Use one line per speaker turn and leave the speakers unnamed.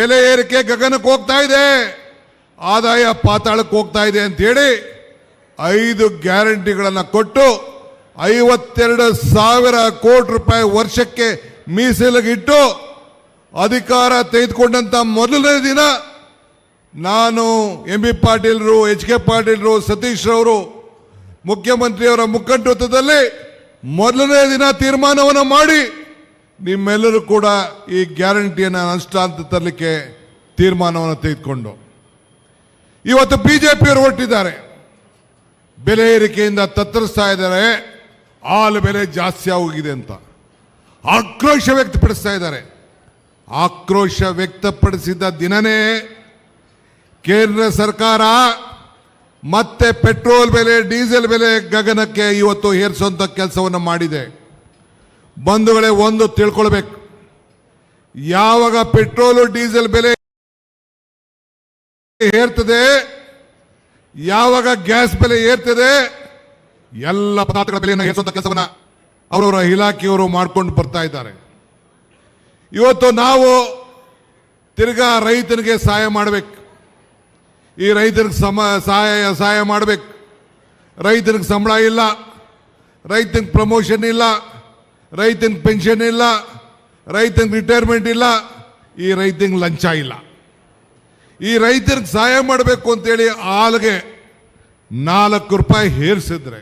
ಬೆಲೆ ಏರಿಕೆ ಗಗನಕ್ಕೆ ಹೋಗ್ತಾ ಇದೆ, ಆದಾಯ ಪಾತಾಳಕ್ಕೆ ಹೋಗ್ತಾ ಇದೆ ಅಂತೇಳಿ 5 ಗ್ಯಾರಂಟಿಗಳನ್ನು ಕೊಟ್ಟು 52,000 ಕೋಟಿ ರೂಪಾಯಿ ವರ್ಷಕ್ಕೆ ಮೀಸಲಿಗಿಟ್ಟು ಅಧಿಕಾರ ತೆಗೆದುಕೊಂಡಂತ ಮೊದಲನೇ ದಿನ ನಾನು ಎಂ ಬಿ ಪಾಟೀಲ್ರು, ಎಚ್ ಕೆ ಪಾಟೀಲ್ರು, ಸತೀಶ್ ರವರು ಮುಖ್ಯಮಂತ್ರಿಯವರ ಮುಖಂಡತ್ವದಲ್ಲಿ ಮೊದಲನೇ ದಿನ ತೀರ್ಮಾನವನ್ನು ಮಾಡಿ ನಿಮ್ಮೆಲ್ಲರೂ ಕೂಡ ಈ ಗ್ಯಾರಂಟಿಯನ್ನು ಅನುಷ್ಠಾನ ತರಲಿಕ್ಕೆ ತೀರ್ಮಾನವನ್ನು ತೆಗೆದುಕೊಂಡು ಇವತ್ತು ಬಿಜೆಪಿಯವರು ಹೊರಟಿದ್ದಾರೆ. ಬೆಲೆ ಏರಿಕೆಯಿಂದ ತತ್ತರಿಸ್ತಾ ಇದ್ದಾರೆ, ಹಾಲು ಬೆಲೆ ಜಾಸ್ತಿ ಆಗೋಗಿದೆ ಅಂತ ಆಕ್ರೋಶ ವ್ಯಕ್ತಪಡಿಸ್ತಾ ಇದ್ದಾರೆ. ಆಕ್ರೋಶ ವ್ಯಕ್ತಪಡಿಸಿದ ದಿನನೇ ಕೇಂದ್ರ ಸರ್ಕಾರ ಮತ್ತೆ ಪೆಟ್ರೋಲ್ ಬೆಲೆ, ಡೀಸೆಲ್ ಬೆಲೆ ಗಗನಕ್ಕೆ ಇವತ್ತು ಏರಿಸುವಂತ ಕೆಲಸವನ್ನು ಮಾಡಿದೆ. ಬಂಧುಗಳೇ, ಒಂದು ತಿಳ್ಕೊಳ್ಬೇಕು, ಯಾವಾಗ ಪೆಟ್ರೋಲು ಡೀಸೆಲ್ ಬೆಲೆ ಏರ್ತದೆ, ಯಾವಾಗ ಗ್ಯಾಸ್ ಬೆಲೆ ಏರ್ತದೆ, ಎಲ್ಲ ಪದಾರ್ಥಗಳ ಬೆಲೆಯನ್ನು ಏರಿಸುವಂತ ಕೆಲಸವನ್ನ ಅವರವರ ಇಲಾಖೆಯವರು ಮಾಡ್ಕೊಂಡು ಬರ್ತಾ ಇದ್ದಾರೆ. ಇವತ್ತು ನಾವು ತಿರ್ಗಾ ರೈತನಿಗೆ ಸಹಾಯ ಮಾಡಬೇಕು. ಈ ರೈತರಿಗೆ ಸಹಾಯ ಮಾಡಬೇಕು. ರೈತನಿಗೆ ಸಂಬಳ ಇಲ್ಲ, ರೈತನಿಗೆ ಪ್ರಮೋಷನ್ ಇಲ್ಲ, ರೈತನಿಗೆ ಪೆನ್ಷನ್ ಇಲ್ಲ, ರೈತನಿಗೆ ರಿಟೈರ್ಮೆಂಟ್ ಇಲ್ಲ, ಈ ರೈತನಿಗೆ ಲಂಚ ಇಲ್ಲ. ಈ ರೈತರಿಗೆ ಸಹಾಯ ಮಾಡಬೇಕು ಅಂತೇಳಿ ಹಾಲಿಗೆ 4 ರೂಪಾಯಿ ಏರಿಸಿದ್ರೆ